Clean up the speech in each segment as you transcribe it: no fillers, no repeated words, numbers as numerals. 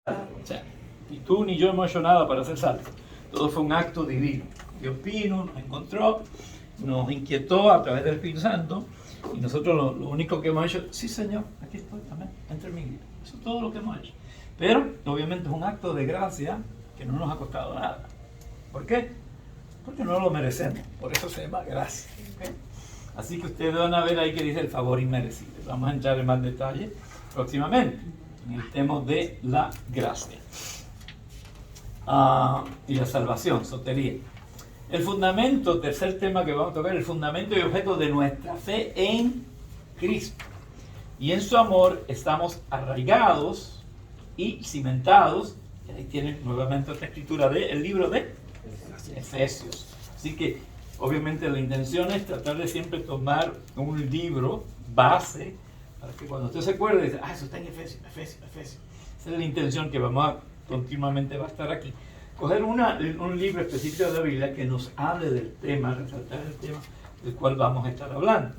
O sea, ni tú ni yo hemos hecho nada para ser salvos. Todo fue un acto divino. Dios vino, nos encontró, nos inquietó a través del Espíritu Santo, y nosotros lo único que hemos hecho, sí Señor, aquí estoy, amén, entre en mi vida. Eso es todo lo que hemos hecho. Pero, obviamente, es un acto de gracia que no nos ha costado nada. ¿Por qué? Porque no lo merecemos. Por eso se llama gracia. ¿Okay? Así que ustedes van a ver ahí que dice el favor inmerecido. Vamos a entrar en más detalle próximamente en el tema de la gracia y la salvación, sotería. El fundamento, tercer tema que vamos a tocar, el fundamento y objeto de nuestra fe en Cristo. Y en su amor estamos arraigados y cimentados. Y ahí tienen nuevamente otra escritura del libro de Efesios. Así que obviamente la intención es tratar de siempre tomar un libro base para que cuando usted se acuerde, dice, eso está en Efesios. Esa es la intención que continuamente va a estar aquí. Coger un libro específico de la Biblia que nos hable del tema, resaltar el tema del cual vamos a estar hablando.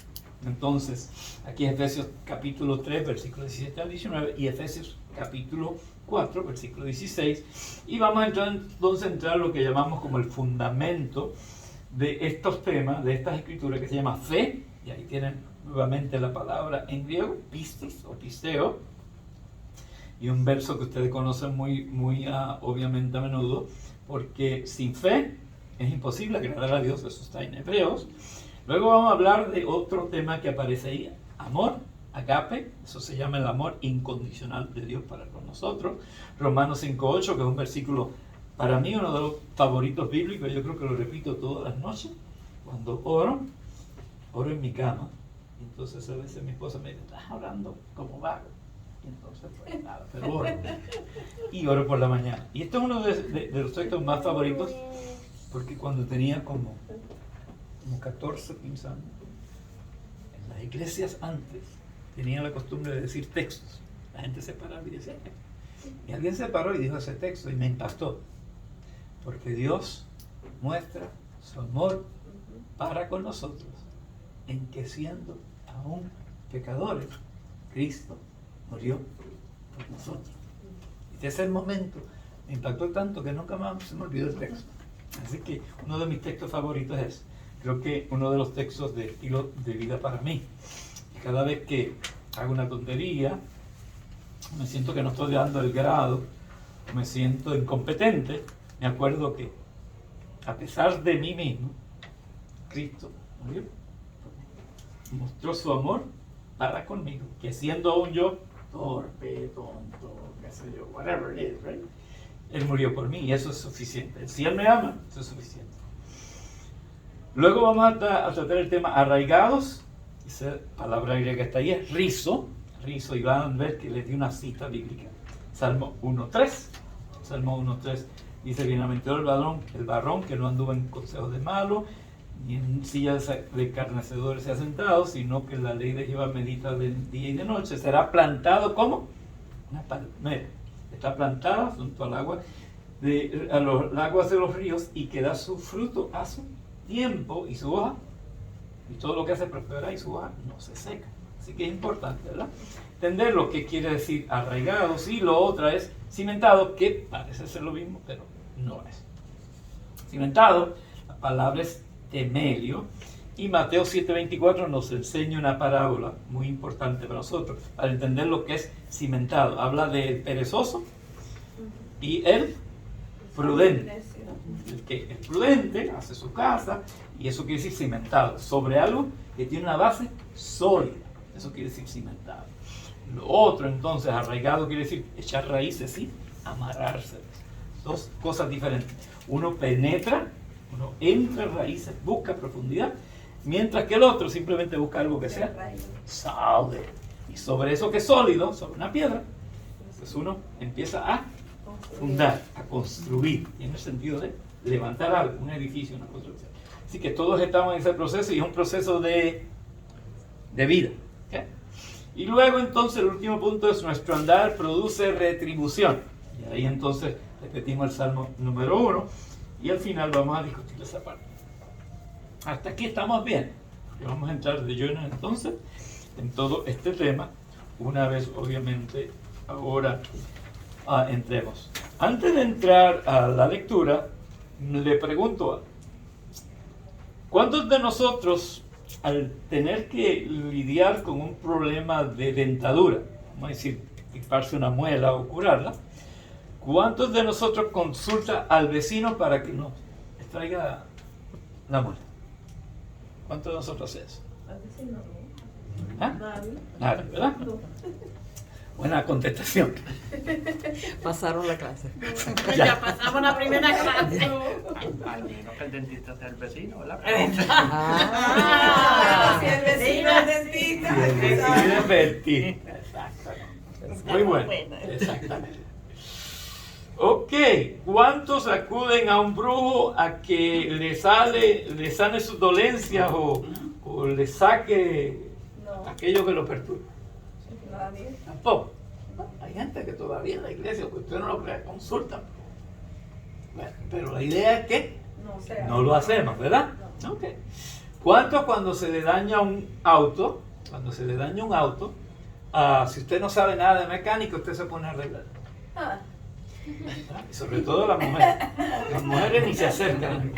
Entonces, aquí es Efesios capítulo 3, versículos 17 al 19, y Efesios capítulo 4, versículo 16, y vamos a entrar a lo que llamamos como el fundamento de estos temas, de estas escrituras, que se llama fe, y ahí tienen nuevamente la palabra en griego, pistis o pisteo, y un verso que ustedes conocen muy obviamente a menudo, porque sin fe es imposible agradar a Dios, eso está en Hebreos. Luego vamos a hablar de otro tema que aparece ahí, amor, agape, eso se llama el amor incondicional de Dios para con nosotros. Romanos 5:8, que es un versículo para mí uno de los favoritos bíblicos, yo creo que lo repito todas las noches, cuando oro en mi cama, y entonces a veces mi esposa me dice, estás orando como vago, y entonces pues nada, pero oro, y oro por la mañana. Y esto es uno de los textos más favoritos, porque cuando tenía como 14, 15 años, en las iglesias antes tenían la costumbre de decir textos. La gente se paraba y decía, y alguien se paró y dijo ese texto y me impactó, porque Dios muestra su amor para con nosotros en que siendo aún pecadores, Cristo murió por nosotros. Y desde ese momento me impactó tanto que nunca más se me olvidó el texto. Así que uno de mis textos favoritos es, creo que uno de los textos de estilo de vida para mí. Y cada vez que hago una tontería, me siento que no estoy dando el grado, me siento incompetente, me acuerdo que a pesar de mí mismo, Cristo murió, mostró su amor para conmigo, que siendo aún yo torpe, tonto, qué sé yo, whatever it is, right? Él murió por mí y eso es suficiente. Si Él me ama, eso es suficiente. Luego vamos a tratar el tema arraigados. Esa palabra griega que está ahí es rizo, y van a ver que les di una cita bíblica. Salmo 1.3. Salmo 1.3 dice, bienaventurado el varón que no anduvo en consejos de malos, ni en sillas de escarnecedores se ha sentado, sino que la ley de Jehová medita de día y de noche. Será plantado como una palmera. Está plantada junto al agua, a las aguas de los ríos, y que da su fruto a su tiempo, y su hoja, y todo lo que hace prosperar, y su hoja no se seca. Así que es importante, ¿verdad? Entender lo que quiere decir arraigados, y lo otro es cimentado, que parece ser lo mismo, pero no es. Cimentado, la palabra es temelio, y Mateo 7:24 nos enseña una parábola muy importante para nosotros, para entender lo que es cimentado. Habla del perezoso y el prudente. El prudente hace su casa, y eso quiere decir cimentado, sobre algo que tiene una base sólida. Eso quiere decir cimentado. Lo otro, entonces, arraigado quiere decir echar raíces, sí, amarrarse. Dos cosas diferentes. Uno penetra, uno entra en raíces, busca profundidad, mientras que el otro simplemente busca algo que sea sólido. Y sobre eso que es sólido, sobre una piedra, pues uno empieza a fundar, a construir, y en el sentido de levantar algo, un edificio, una construcción. Así que todos estamos en ese proceso, y es un proceso de vida. ¿Okay? Y luego entonces el último punto es, nuestro andar produce retribución. Y ahí entonces repetimos el Salmo número 1, y al final vamos a discutir esa parte. Hasta aquí estamos bien. Y vamos a entrar de lleno entonces en todo este tema, una vez obviamente ahora entremos. Antes de entrar a la lectura, le pregunto, ¿cuántos de nosotros, al tener que lidiar con un problema de dentadura, vamos a decir, quitarse una muela o curarla, cuántos de nosotros consulta al vecino para que nos traiga la muela? ¿Cuántos de nosotros hace eso? Al vecino no. ¿Ah? Nadie. Nadie, ¿verdad? No. Buena contestación. Pasaron la clase. Ya pasamos la primera clase. Al menos que el dentista sea el vecino, ¿verdad? Si el vecino es dentista. Y el vecino es dentista. Exactamente. Muy bueno. Exactamente. Ok, ¿cuántos acuden a un brujo a que le sane sus dolencias o le saque No. aquello que lo perturba? Nadie. Tampoco. Hay gente que todavía en la iglesia, que usted no lo crea, consulta. Bueno, pero la idea es que No sea. no lo hacemos, ¿verdad? Ok. ¿Cuántos cuando se le daña un auto, si usted no sabe nada de mecánica, usted se pone a arreglar? Ah, Y sobre todo las mujeres. Las mujeres ni se acercan.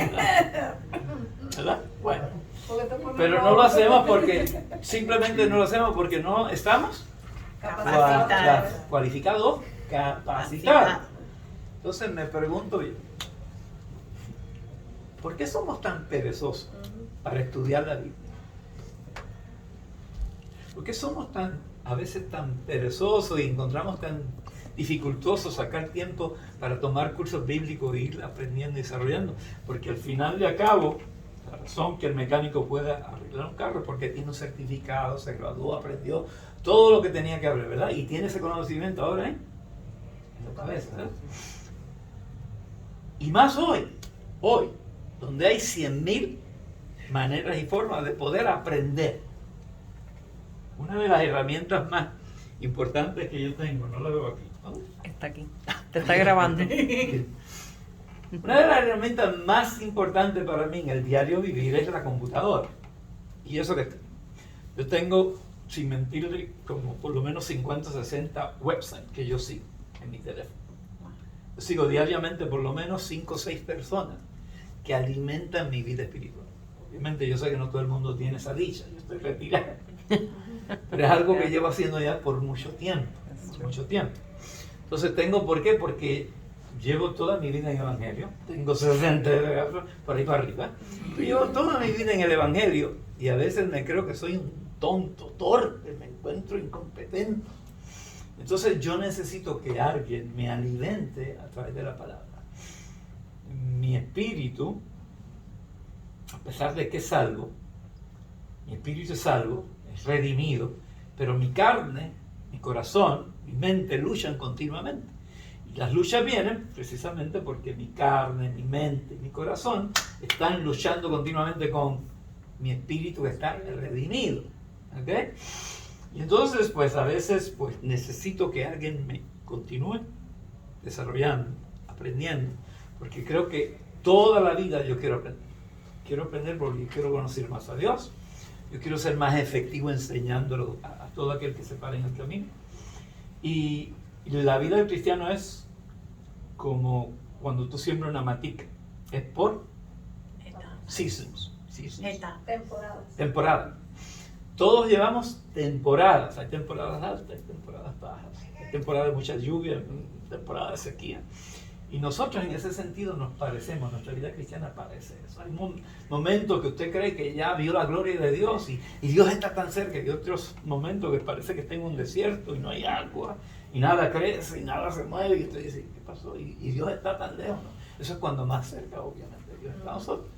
¿Verdad? Bueno. porque te pones Pero no lo hacemos porque, simplemente no lo hacemos porque no estamos cualificados, capacitados. Entonces me pregunto yo, ¿por qué somos tan perezosos para estudiar la Biblia? ¿Por qué somos a veces tan perezosos y encontramos tan dificultoso sacar tiempo para tomar cursos bíblicos e ir aprendiendo y desarrollando? Porque al final de cabo, la razón que el mecánico pueda arreglar un carro es porque tiene un certificado, se graduó, aprendió todo lo que tenía que aprender, ¿verdad? Y tiene ese conocimiento ahora en la cabeza, ¿verdad? Y más hoy, donde hay 100.000 maneras y formas de poder aprender. Una de las herramientas más importantes que yo tengo, no la veo aquí. Está aquí. Te está grabando. Una de las herramientas más importantes para mí en el diario vivir es la computadora. Y eso que yo tengo, sin mentirle, como por lo menos 50 o 60 websites que yo sigo en mi teléfono. Yo sigo diariamente por lo menos 5 o 6 personas que alimentan mi vida espiritual. Obviamente yo sé que no todo el mundo tiene esa dicha, yo estoy retirado. Pero es algo que llevo haciendo ya por mucho tiempo. Entonces tengo, ¿por qué? Porque llevo toda mi vida en el Evangelio. Tengo 60 por ahí para arriba. Llevo toda mi vida en el Evangelio y a veces me creo que soy un tonto, torpe, me encuentro incompetente. Entonces yo necesito que alguien me alimente a través de la palabra. Mi espíritu, a pesar de que es salvo, mi espíritu es salvo, es redimido, pero mi carne, mi corazón, mi mente luchan continuamente. Y las luchas vienen precisamente porque mi carne, mi mente y mi corazón están luchando continuamente con mi espíritu que está redimido. ¿Ok? Y entonces, pues a veces pues, necesito que alguien me continúe desarrollando, aprendiendo, porque creo que toda la vida yo quiero aprender. Quiero aprender porque quiero conocer más a Dios. Yo quiero ser más efectivo enseñándolo a todo aquel que se pare en el camino. Y la vida del cristiano es como cuando tú siembras una matica. Es por seasons. Temporada. Todos llevamos temporadas. Hay temporadas altas, hay temporadas bajas. Hay temporadas de mucha lluvia, temporadas de sequía. Y nosotros en ese sentido nos parecemos, nuestra vida cristiana parece eso. Hay momentos que usted cree que ya vio la gloria de Dios y Dios está tan cerca, y otros momentos que parece que está en un desierto y no hay agua y nada crece y nada se mueve y usted dice, ¿qué pasó? Y Dios está tan lejos, ¿no? Eso es cuando más cerca, obviamente, Dios está a nosotros.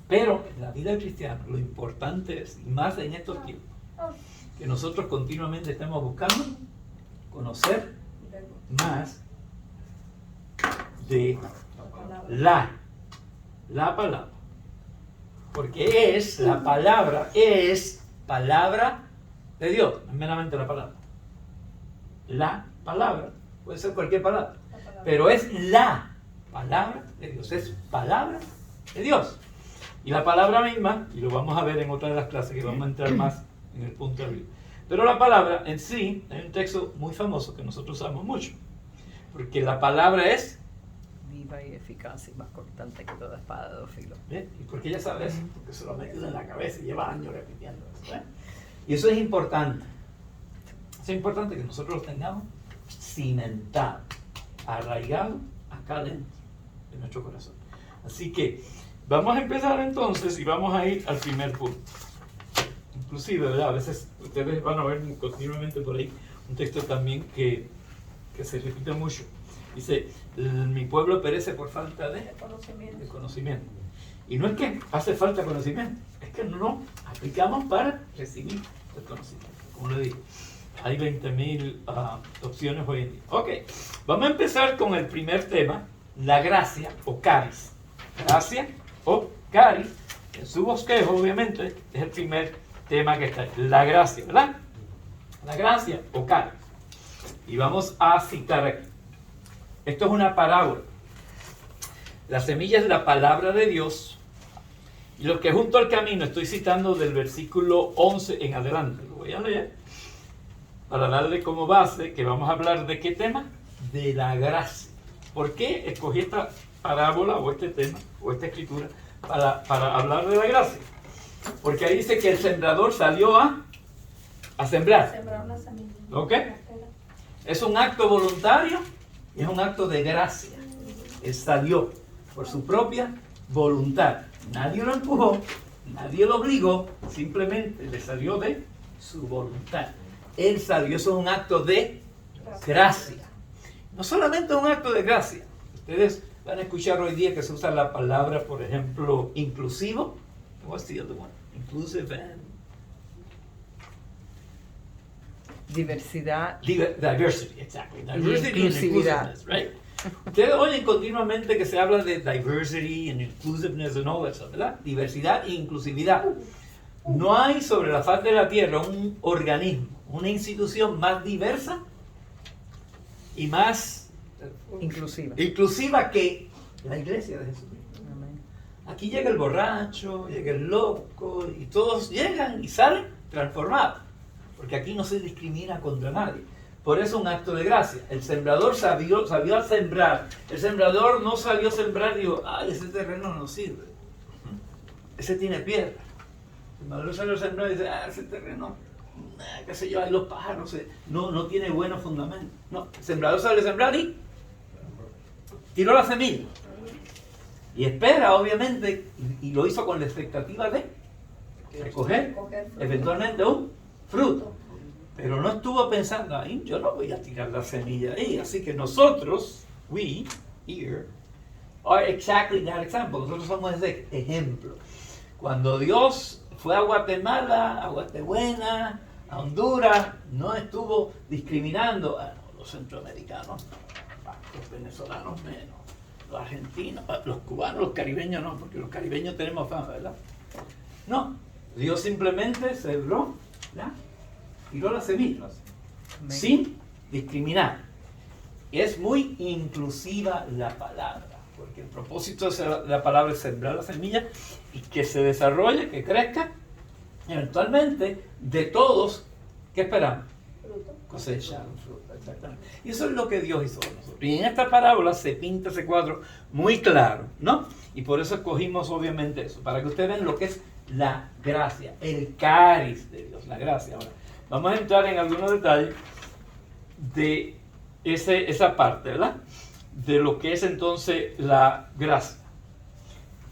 Pero en la vida cristiana lo importante es, y más en estos tiempos, que nosotros continuamente estemos buscando conocer más de la palabra, porque la palabra es palabra de Dios, no es meramente la palabra. La palabra, puede ser cualquier palabra, pero es la palabra de Dios, es palabra de Dios. Y la palabra misma, y lo vamos a ver en otra de las clases que vamos a entrar más en el punto de vista. Pero la palabra en sí, hay un texto muy famoso que nosotros usamos mucho, Porque la palabra es, Viva y eficaz y más cortante que toda espada de dos filos. ¿eh? ¿Y por qué ella sabe eso? Porque se lo ha metido en la cabeza y lleva años repitiendo eso. ¿Eh? Y eso es importante. Es importante que nosotros lo tengamos cimentado, arraigado acá dentro de nuestro corazón. Así que vamos a empezar entonces y vamos a ir al primer punto. Inclusive, ¿verdad? A veces ustedes van a ver continuamente por ahí un texto también que se repite mucho. Dice, mi pueblo perece por falta de conocimiento. Y no es que hace falta conocimiento, es que no aplicamos para recibir el conocimiento. Como le digo, hay 20.000 opciones hoy en día. Ok, vamos a empezar con el primer tema, la gracia o caris. Gracia o caris, en su bosquejo obviamente, es el primer tema que está ahí. La gracia, ¿verdad? La gracia o caris. Y vamos a citar aquí. Esto es una parábola. La semilla es la palabra de Dios. Y lo que junto al camino, estoy citando del versículo 11 en adelante. Lo voy a leer para darle como base que vamos a hablar de qué tema. De la gracia. ¿Por qué escogí esta parábola o este tema o esta escritura para hablar de la gracia? Porque ahí dice que el sembrador salió a sembrar. Sembrar una semilla. ¿Ok? Es un acto voluntario y es un acto de gracia. Él salió por su propia voluntad. Nadie lo empujó, nadie lo obligó, simplemente le salió de su voluntad. Él salió, eso es un acto de gracia. No solamente un acto de gracia. Ustedes van a escuchar hoy día que se usa la palabra, por ejemplo, inclusivo. What's the other one? Inclusive and... Diversidad. Diversity, exactly. Diversity and Inclusividad. inclusiveness, right? Ustedes oyen continuamente que se habla de diversity and inclusiveness and all that stuff, ¿verdad? Diversidad e inclusividad. No hay sobre la faz de la tierra un organismo, una institución más diversa y más Inclusiva. inclusiva que la iglesia de Jesucristo. Amén. Aquí llega el borracho, llega el loco y todos llegan y salen transformados. Porque aquí no se discrimina contra nadie. Por eso un acto de gracia. El sembrador salió a sembrar. El sembrador no salió a sembrar y dijo, ay, ese terreno no sirve. Ese tiene piedra. El sembrador salió a sembrar y dice, ese terreno, qué sé yo, hay los pájaros, no tiene buenos fundamentos. No, el sembrador salió a sembrar y tiró la semilla. Y espera, obviamente, y lo hizo con la expectativa de recoger eventualmente un fruto. Pero no estuvo pensando, ahí yo no voy a tirar la semilla ahí. Así que nosotros, we, here, are exactly that example. Nosotros somos ese ejemplo. Cuando Dios fue a Guatemala, a Guatebuena, a Honduras, no estuvo discriminando a los centroamericanos, los venezolanos menos, los argentinos, los cubanos, los caribeños no, porque los caribeños tenemos fama, ¿verdad? No, Dios simplemente sembró, ¿verdad? Tiró las semillas, sin discriminar. Es muy inclusiva la palabra, porque el propósito de la palabra es sembrar la semilla y que se desarrolle, que crezca, y eventualmente de todos, ¿qué esperamos? Cosechar un fruto, exactamente. Y eso es lo que Dios hizo con nosotros. Y en esta parábola se pinta ese cuadro muy claro, ¿no? Y por eso escogimos obviamente eso, para que ustedes vean lo que es la gracia, el caris de Dios, la gracia. Ahora, vamos a entrar en algunos detalles de esa parte, ¿verdad? De lo que es entonces la gracia.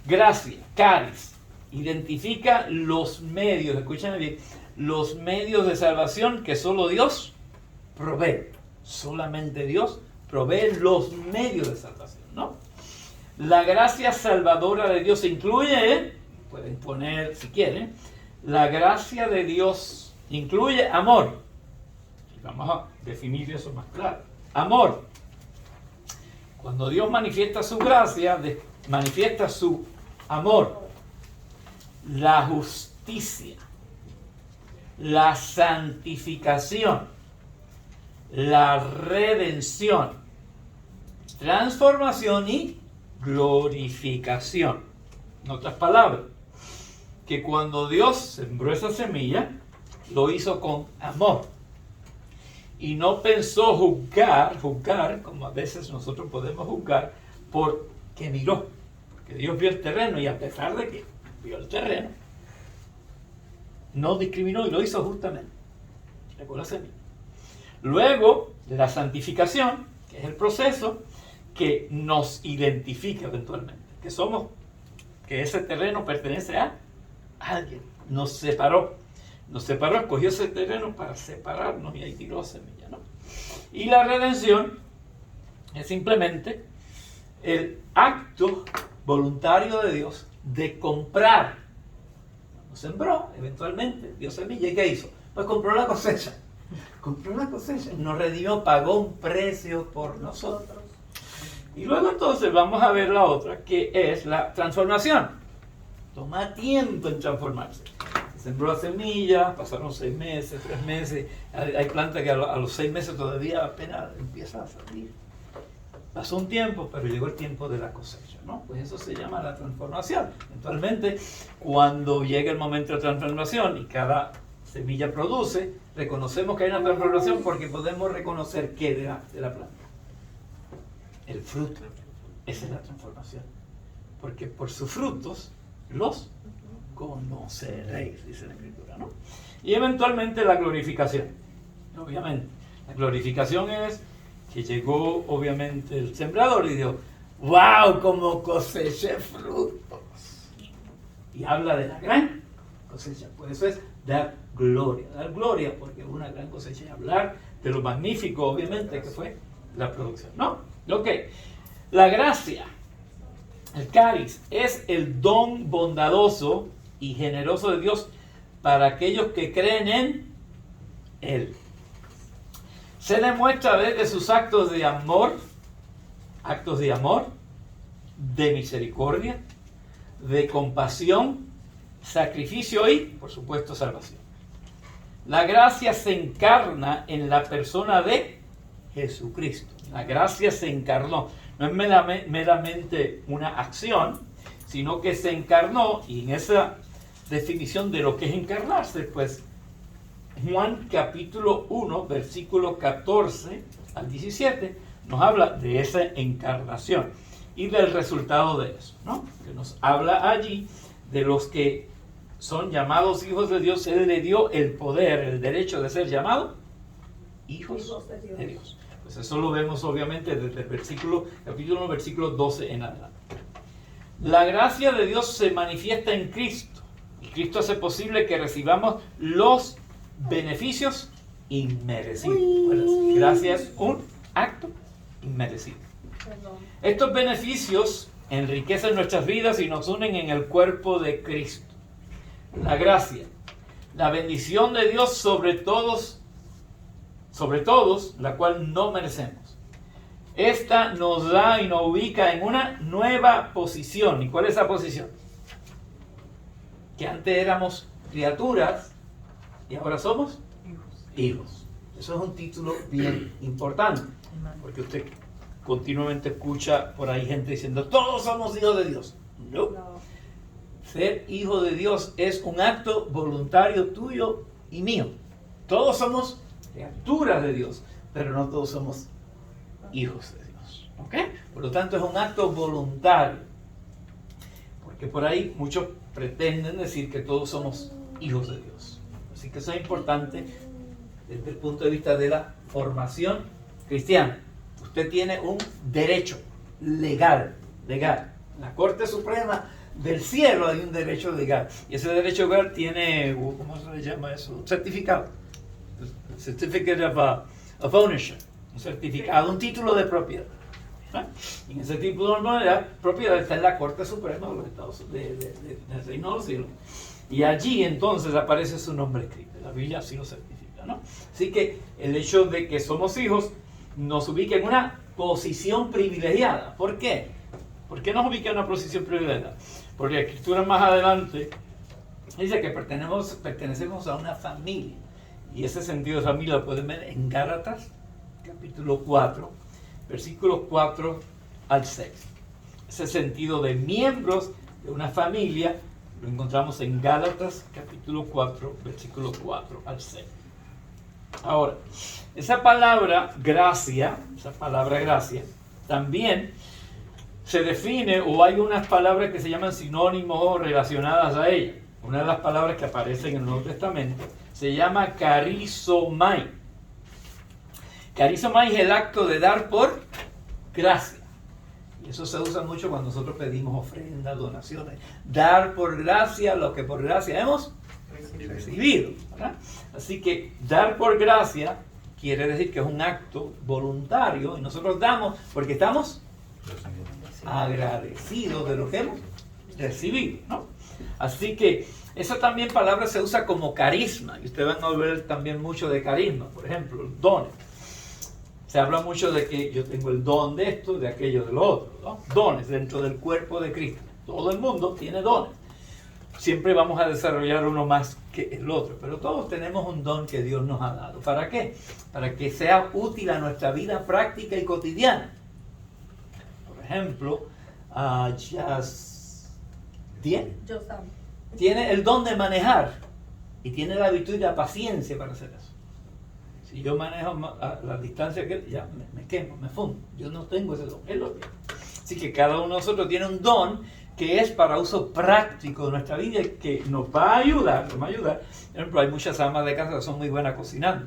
Gracia, caris, identifica los medios, escúchenme bien, los medios de salvación que solo Dios provee. Solamente Dios provee los medios de salvación, ¿no? La gracia salvadora de Dios incluye, pueden poner si quieren, la gracia de Dios incluye amor. Vamos a definir eso más claro. Amor. Cuando Dios manifiesta su gracia, manifiesta su amor. La justicia. La santificación. La redención. Transformación y glorificación. En otras palabras, que cuando Dios sembró esa semilla, lo hizo con amor. y no pensó juzgar, como a veces nosotros podemos juzgar, porque miró, porque Dios vio el terreno y a pesar de que vio el terreno, no discriminó y lo hizo justamente. Con la semilla. Luego de la santificación, que es el proceso que nos identifica eventualmente, que ese terreno pertenece a alguien, nos separó, escogió ese terreno para separarnos y ahí tiró semilla, ¿no? Y la redención es simplemente el acto voluntario de Dios de comprar. Nos sembró, eventualmente dio semilla, ¿y qué hizo? Pues compró la cosecha, nos redimió, pagó un precio por nosotros. Y luego entonces vamos a ver la otra, que es la transformación. Toma tiempo en transformarse. Se sembró la semilla, pasaron 6 meses, 3 meses, hay plantas que a los 6 meses todavía apenas empiezan a salir. Pasó un tiempo, pero llegó el tiempo de la cosecha, ¿no? Pues eso se llama la transformación. Eventualmente, cuando llega el momento de transformación y cada semilla produce, reconocemos que hay una transformación porque podemos reconocer qué de la planta. El fruto. Esa es la transformación. Porque por sus frutos los conoceréis, dice la Escritura, ¿no? Y eventualmente la glorificación. Obviamente, la glorificación es que llegó obviamente el sembrador y dijo, ¡wow! Como coseché frutos. Y habla de la gran cosecha. Por eso es dar gloria, porque hubo una gran cosecha, y hablar de lo magnífico, obviamente, que fue la producción, ¿no? Ok, la gracia, el cariz, es el don bondadoso y generoso de Dios para aquellos que creen en Él. Se demuestra desde sus actos de amor, de misericordia, de compasión, sacrificio y, por supuesto, salvación. La gracia se encarna en la persona de Jesucristo. La gracia se encarnó. No es meramente una acción, sino que se encarnó, y en esa definición de lo que es encarnarse, pues Juan capítulo 1, versículo 14 al 17, nos habla de esa encarnación y del resultado de eso, ¿no? Que nos habla allí de los que son llamados hijos de Dios. Él le dio el poder, el derecho de ser llamados hijos de Dios. Pues eso lo vemos obviamente desde el capítulo 1, versículo 12 en adelante. La gracia de Dios se manifiesta en Cristo. Y Cristo hace posible que recibamos los beneficios inmerecidos. Pues, gracia es un acto inmerecido. Estos beneficios enriquecen nuestras vidas y nos unen en el cuerpo de Cristo. La gracia, la bendición de Dios sobre todos, la cual no merecemos. Esta nos da y nos ubica en una nueva posición. ¿Y cuál es esa posición? Que antes éramos criaturas y ahora somos hijos. Eso es un título bien importante, porque usted continuamente escucha por ahí gente diciendo, todos somos hijos de Dios. No. Ser hijo de Dios es un acto voluntario tuyo y mío. Todos somos criaturas de Dios, pero no todos somos hijos de Dios. ¿Ok? Por lo tanto, es un acto voluntario. Porque por ahí muchos pretenden decir que todos somos hijos de Dios. Así que eso es importante desde el punto de vista de la formación cristiana. Usted tiene un derecho legal. La Corte Suprema del cielo hay un derecho legal. Y ese derecho legal tiene, ¿cómo se le llama eso? Un certificado. Certificate of ownership. Un certificado, un título de propiedad. Y en ese título de propiedad está en la Corte Suprema de los Estados Unidos, del Reino de los Cielos. Y allí entonces aparece su nombre escrito. La Biblia así lo certifica, ¿no? Así que el hecho de que somos hijos nos ubica en una posición privilegiada. ¿Por qué? ¿Por qué nos ubica en una posición privilegiada? Porque la Escritura más adelante dice que pertenecemos a una familia. Y ese sentido de familia lo pueden ver en Gálatas, capítulo 4, versículos 4 al 6. Ese sentido de miembros de una familia lo encontramos en Gálatas, capítulo 4, versículos 4 al 6. Ahora, esa palabra gracia, también se define, o hay unas palabras que se llaman sinónimos o relacionadas a ella. Una de las palabras que aparecen en el Nuevo Testamento se llama carizomai. Carizomai es el acto de dar por gracia. Y eso se usa mucho cuando nosotros pedimos ofrendas, donaciones. Dar por gracia lo que por gracia hemos recibido, ¿verdad? Así que dar por gracia quiere decir que es un acto voluntario y nosotros damos porque estamos agradecidos de lo que hemos recibido, ¿no? Así que esa también palabra se usa como carisma y ustedes van a ver también mucho de carisma, por ejemplo, dones. Se habla mucho de que yo tengo el don de esto, de aquello, de lo otro, ¿no? Dones dentro del cuerpo de Cristo. Todo el mundo tiene dones. Siempre vamos a desarrollar uno más que el otro, pero todos tenemos un don que Dios nos ha dado. ¿Para qué? Para que sea útil a nuestra vida práctica y cotidiana. Por ejemplo, tiene el don de manejar y tiene la virtud y la paciencia para hacer eso. Si yo manejo a la distancia que ya me quemo, me fundo. Yo no tengo ese don, él lo tiene. Así que cada uno de nosotros tiene un don que es para uso práctico de nuestra vida y que nos va a ayudar, Por ejemplo, hay muchas amas de casa que son muy buenas cocinando.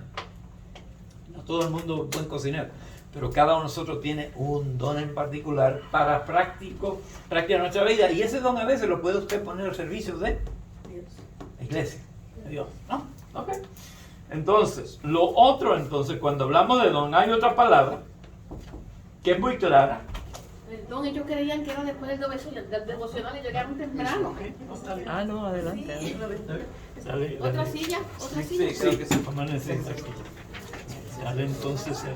No todo el mundo es buen cocinero, pero cada uno de nosotros tiene un don en particular para práctica de nuestra vida. Y ese don a veces lo puede usted poner al servicio de la iglesia, de Dios, ¿no? Ok. Entonces, cuando hablamos de don, hay otra palabra que es muy clara. El don, ellos creían que era después del devocional y llegaron temprano. Ah, no, adelante. ¿Otra silla? ¿Otra silla? Sí, permanece aquí. Sale entonces el...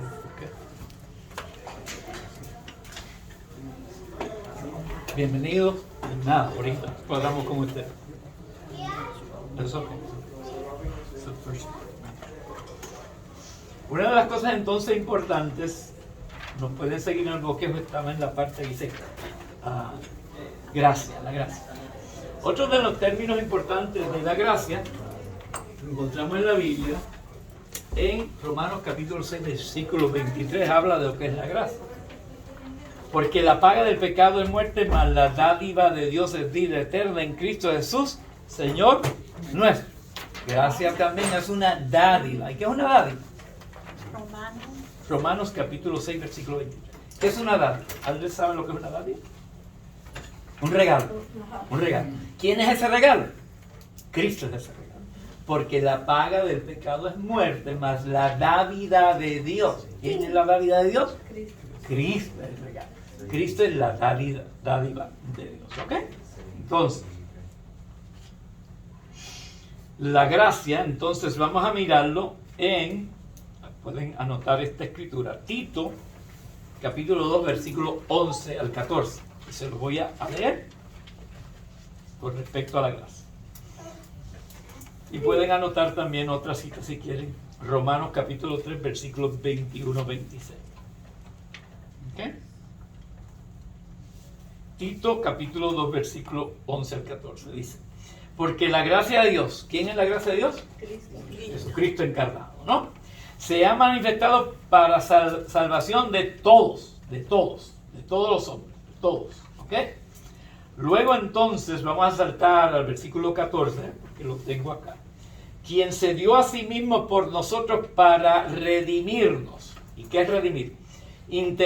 Bienvenidos. Nada, ahorita hablamos con usted. Eso. Una de las cosas entonces importantes, nos pueden seguir en el bosquejo, estaba en la parte que dice gracia, la gracia. Otro de los términos importantes de la gracia lo encontramos en la Biblia, en Romanos capítulo 6, versículo 23, habla de lo que es la gracia. Porque la paga del pecado es muerte, mas la dádiva de Dios es vida eterna en Cristo Jesús, Señor nuestro. Gracia también es una dádiva. ¿Y qué es una dádiva? Romanos capítulo 6, versículo 23. ¿Qué es una dádiva? ¿Alguien sabe lo que es una dádiva? Un regalo. Un regalo. ¿Quién es ese regalo? Cristo es ese regalo. Porque la paga del pecado es muerte, mas la dádiva de Dios. ¿Quién es la dádiva de Dios? Cristo es el regalo. Cristo es la dádiva de Dios. ¿Ok? Entonces, la gracia, entonces vamos a mirarlo pueden anotar esta escritura, Tito, capítulo 2, versículo 11 al 14. Y se lo voy a leer con respecto a la gracia. Y pueden anotar también otra cita si quieren, Romanos capítulo 3, versículos 21-26. ¿Ok? Tito, capítulo 2, versículo 11 al 14, dice: porque la gracia de Dios, ¿quién es la gracia de Dios? Jesucristo encarnado, ¿no? Se ha manifestado para salvación de todos los hombres, todos, ¿ok? Luego entonces vamos a saltar al versículo 14, porque lo tengo acá. Quien se dio a sí mismo por nosotros para redimirnos. ¿Y qué es redimir?